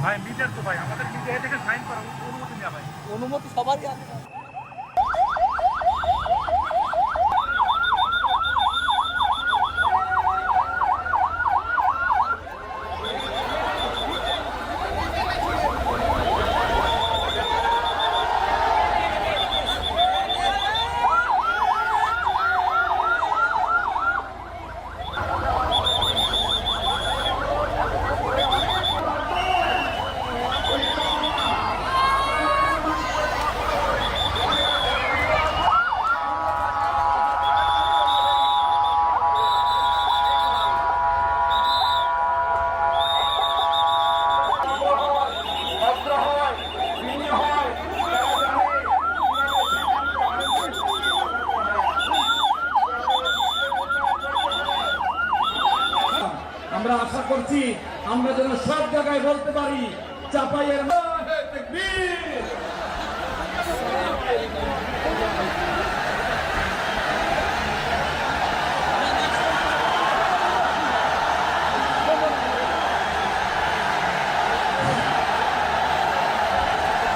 ভাই মিটার তো ভাই আমাদের মিটার থেকে সাইন করা অনুমতি নেওয়া ভাই অনুমতি সবারই আছে। আমরা আশা করছি আমরা যেন সব জায়গায় বলতে পারি চাপাইয়ের তাকবীর।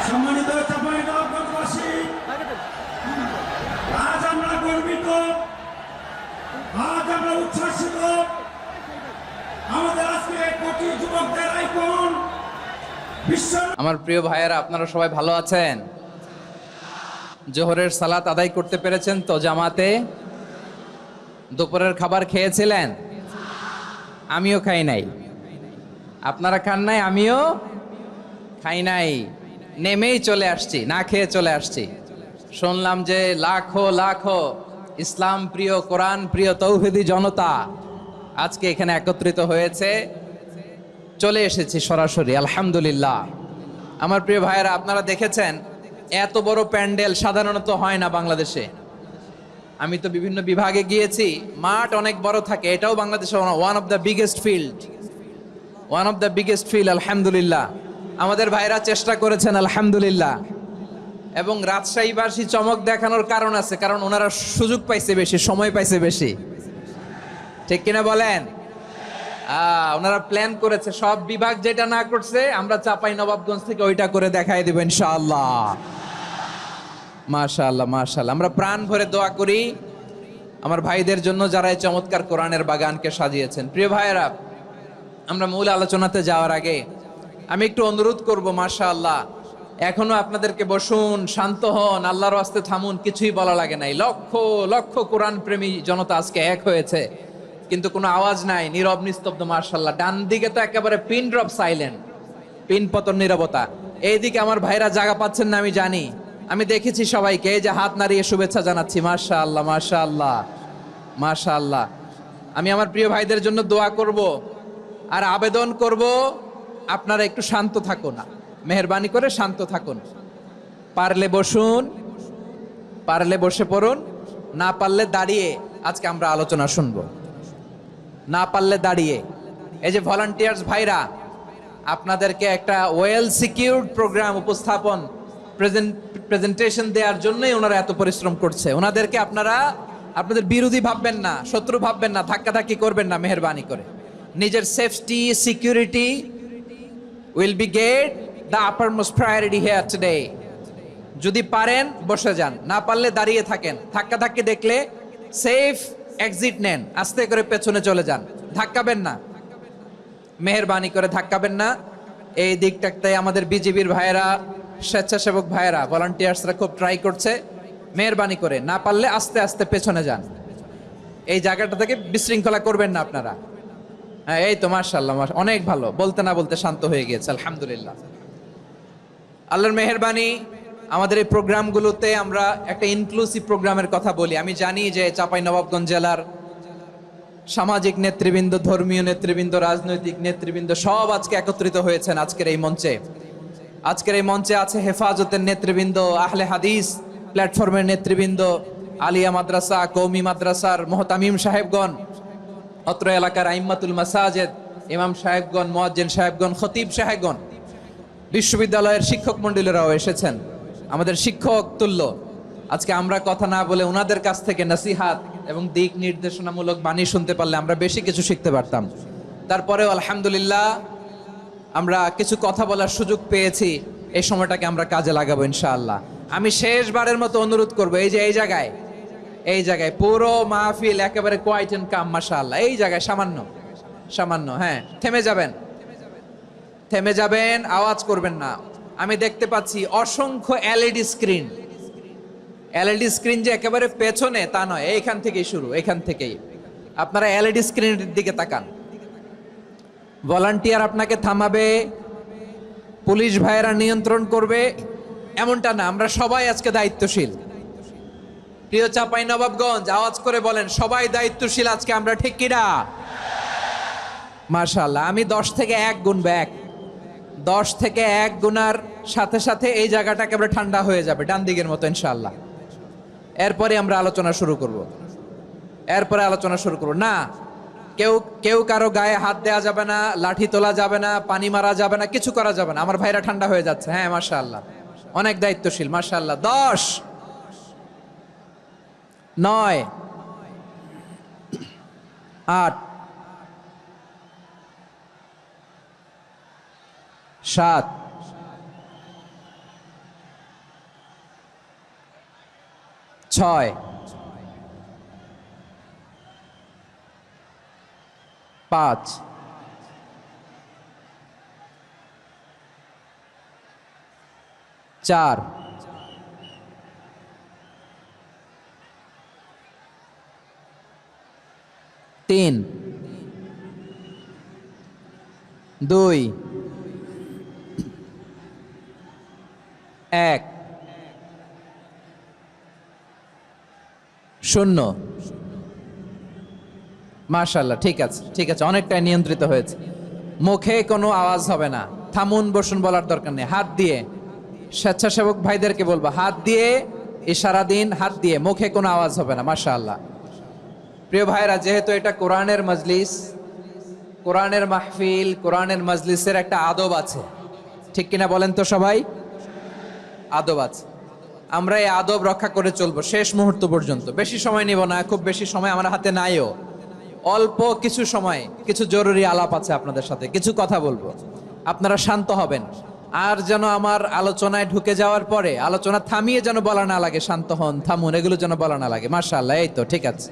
সম্মানিত চাঁপাইনবাবগঞ্জবাসী, আজ আমরা গর্বিত, আজ আমরা উচ্ছ্বাসিত। আমাদের আজকে কোটি যুবকদের আইকন বিশ্ব। আমার প্রিয় ভাইয়েরা, আপনারা সবাই ভালো আছেন? জোহরের সালাত আদায় করতে পেরেছেন তো জামাতে? দুপুরের খাবার খেয়েছিলেন? আমিও খাই নাই। আপনারা খান নাই, আমিও খাই নাই। নেমেই চলে আসছি, না খেয়ে চলে আসছি। শুনলাম যে লাখো লাখো ইসলাম প্রিয়, কোরআন প্রিয় তৌহিদি জনতা আজকে এখানে একত্রিত হয়েছে। চলে এসেছি সরাসরি, আলহামদুলিল্লাহ। আমার প্রিয় ভাইয়েরা, আপনারা দেখেছেন এত বড় প্যান্ডেল সাধারণত হয় না বাংলাদেশে। আমি তো বিভিন্ন বিভাগে গিয়েছি, মাঠ অনেক বড় থাকে। এটাও বাংলাদেশে one of the biggest field, আলহামদুলিল্লাহ। আমাদের ভাইরা চেষ্টা করেছেন, আলহামদুলিল্লাহ। এবং রাজশাহীবাসী চমক দেখানোর কারণ আছে, কারণ ওনারা সুযোগ পাইছে বেশি, সময় পাইছে বেশি, ঠিক কিনা বলেন? ওনারা প্ল্যান করেছে, সব বিভাগ যেটা না করছে আমরা চাঁপাইনবাবগঞ্জ থেকে ওইটা করে দেখাই দেব ইনশাআল্লাহ। মাশাআল্লাহ মাশাআল্লাহ। আমরা প্রাণ ভরে দোয়া করি আমার ভাইদের জন্য যারা এই চমৎকার কোরআনের বাগানকে সাজিয়েছেন। প্রিয় ভাইয়েরা, আমরা মূল আলোচনাতে যাওয়ার আগে আমি একটু অনুরোধ করব, মাশাআল্লাহ, এখনো আপনাদেরকে বসুন, শান্ত হন, আল্লাহর ওয়াস্তে থামুন, কিছুই বলা লাগে নাই। লক্ষ লক্ষ কোরআন প্রেমী জনতা আজকে এক হয়েছে, কিন্তু কোনো আওয়াজ নাই, নীরব নিস্তব্ধ। মাশাআল্লাহ, ডান দিকে তো একেবারে পিন ড্রপ সাইলেন্ট, পিন পতন নীরবতা। এইদিকে আমার ভাইরা জায়গা পাচ্ছেন না আমি জানি, আমি দেখেছি সবাইকে, এই যে হাত নাড়িয়ে শুভেচ্ছা জানাচ্ছি। মাশাআল্লাহ মাশাআল্লাহ মাশাআল্লাহ। আমি আমার প্রিয় ভাইদের জন্য দোয়া করব আর আবেদন করব, আপনারা একটু শান্ত থাকুন না। মেহেরবানি করে শান্ত থাকুন। পারলে বসুন, পারলে বসে পড়ুন, না পারলে দাঁড়িয়ে আজকে আমরা আলোচনা শুনবো। না পারলে দাঁড়িয়ে। এই যে ভলান্টিয়ার্স ভাইরা, আপনাদেরকে একটা ওয়েল সিকিউরড প্রোগ্রাম উপস্থাপন প্রেজেন্টেশন দেওয়ার জন্যই ওনারা এত পরিশ্রম করছে। ওনাদেরকে আপনারা আপনাদের বিরোধী ভাববেন না, শত্রু ভাববেন না, ধাক্কাধাক্কি করবেন না মেহেরবানি করে। নিজের safety security will be get the uppermost priority here today. যদি পারেন বসে যান, না পারলে দাঁড়িয়ে থাকেন। ধাক্কাধাক্কি দেখলে সেফ এক্সিট নেন, আস্তে করে পেছনে চলে যান, ধাক্কাবেন না, মেহেরবানি করে ধাক্কাবেন না। এই দিকটাতে আমাদের বিজিবির ভাইয়েরা, স্বেচ্ছাসেবক ভাইয়েরা, ভলান্টিয়ার্সরা খুব ট্রাই করছে। মেহেরবানি করে না পারলে আস্তে আস্তে পেছনে যান। এই জায়গাটা থেকে বিশৃঙ্খলা করবেন না আপনারা। হ্যাঁ, এই তো মাশাআল্লাহ, অনেক ভালো। বলতে না বলতে শান্ত হয়ে গিয়েছে, আলহামদুলিল্লাহ। আল্লাহর মেহেরবানি, আমাদের এই প্রোগ্রামগুলোতে আমরা একটা ইনক্লুসিভ প্রোগ্রামের কথা বলি। আমি জানি যে চাঁপাইনবাবগঞ্জ জেলার সামাজিক নেতৃবৃন্দ, ধর্মীয় নেতৃবৃন্দ, রাজনৈতিক নেতৃবৃন্দ সব আজকে একত্রিত হয়েছেন আজকের এই মঞ্চে। আজকের এই মঞ্চে আছে হেফাজতের নেতৃবৃন্দ, আহলে হাদিস প্ল্যাটফর্মের নেতৃবৃন্দ, আলিয়া মাদ্রাসা, কওমি মাদ্রাসার মুহতামিম সাহেবগণ, অত্র এলাকার আইম্মাতুল মাসাজিদ, ইমাম সাহেবগণ, মুয়াজ্জিন সাহেবগণ, খতিব সাহেবগণ, বিশ্ববিদ্যালয়ের শিক্ষক মণ্ডলীরাও এসেছেন, আমাদের শিক্ষক তুল্য। আজকে আমরা কথা না বলে ওনাদের কাছ থেকে নসিহাত এবং দিক নির্দেশনামূলক বাণী শুনতে পারলে আমরা বেশি কিছু শিখতে পারতাম। তারপরেও আলহামদুলিল্লাহ আমরা কিছু কথা বলার সুযোগ পেয়েছি। এই সময়টাকে আমরা কাজে লাগাবো ইনশাআল্লাহ। আমি শেষবারের মতো অনুরোধ করবো, এই যে এই জায়গায় পুরো মাহফিল একেবারে কোয়াইট এন্ড কাম, মাশাআল্লাহ। এই জায়গায় সামান্য হ্যাঁ, থেমে যাবেন, আওয়াজ করবেন না। আমি দেখতে পাচ্ছি অসংখ্য এলইডি স্ক্রিন যে একেবারে পেছনে তা নয়, এইখান থেকেই শুরু, এখান থেকেই আপনারা এলইডি স্ক্রিনের দিকে তাকান। ভলান্টিয়ার আপনাকে থামাবে, পুলিশ ভাইয়েরা নিয়ন্ত্রণ করবে, এমনটা না। আমরা সবাই আজকে দায়িত্বশীল। প্রিয় চাঁপাইনবাবগঞ্জ, আওয়াজ করে বলেন সবাই দায়িত্বশীল আজকে আমরা, ঠিক কিনা? মাশাআল্লাহ। আমি 10 থেকে 1 গুনবো, 10 থেকে 1 গুনার সাথে সাথে এই জায়গাটা একেবারে ঠান্ডা হয়ে যাবে, ডান দিকের মতো ইনশাআল্লাহ। এরপরে আমরা আলোচনা শুরু করব। না, কেউ কারো গায়ে হাত দেওয়া যাবে না, লাঠি তোলা যাবে না, পানি মারা যাবে না, কিছু করা যাবে না। আমার ভাইরা ঠান্ডা হয়ে যাচ্ছে। হ্যাঁ মাশাআল্লাহ, অনেক দায়িত্বশীল, মাশাআল্লাহ। 10, 9, 8, 7, 6, 5, 4, 3, 2, 1, 0। মাশাআল্লাহ, ঠিক আছে, অনেকটাই নিয়ন্ত্রিত হয়েছে। মুখে কোনো আওয়াজ হবে না, থামুন বসুন বলার দরকার নেই। হাত দিয়ে, স্বেচ্ছাসেবক ভাইদেরকে বলবো, হাত দিয়ে ইশারা দিন, হাত দিয়ে, মুখে কোনো আওয়াজ হবে না। মাশাআল্লাহ। প্রিয় ভাইরা, যেহেতু এটা কোরআনের মজলিস, কোরআনের মাহফিল, কোরআনের মজলিসের একটা আদব আছে, ঠিক কিনা বলেন তো সবাই? আদব আছে। আমরা এই আদব রক্ষা করে চলবো শেষ মুহূর্ত পর্যন্ত। বেশি সময় নিব না, খুব বেশি সময় আমার হাতে নাইও। অল্প কিছু সময় কিছু জরুরি আলাপ আছে আপনাদের সাথে, কিছু কথা বলবো। আপনারা শান্ত হবেন। আর যেন আমার আলোচনায় ঢুকে যাওয়ার পরে আলোচনা থামিয়ে যেন বলা না লাগে শান্ত হন, থামুন, এগুলো যেন বলা না লাগে। মাশাআল্লাহ, এই তো ঠিক আছে।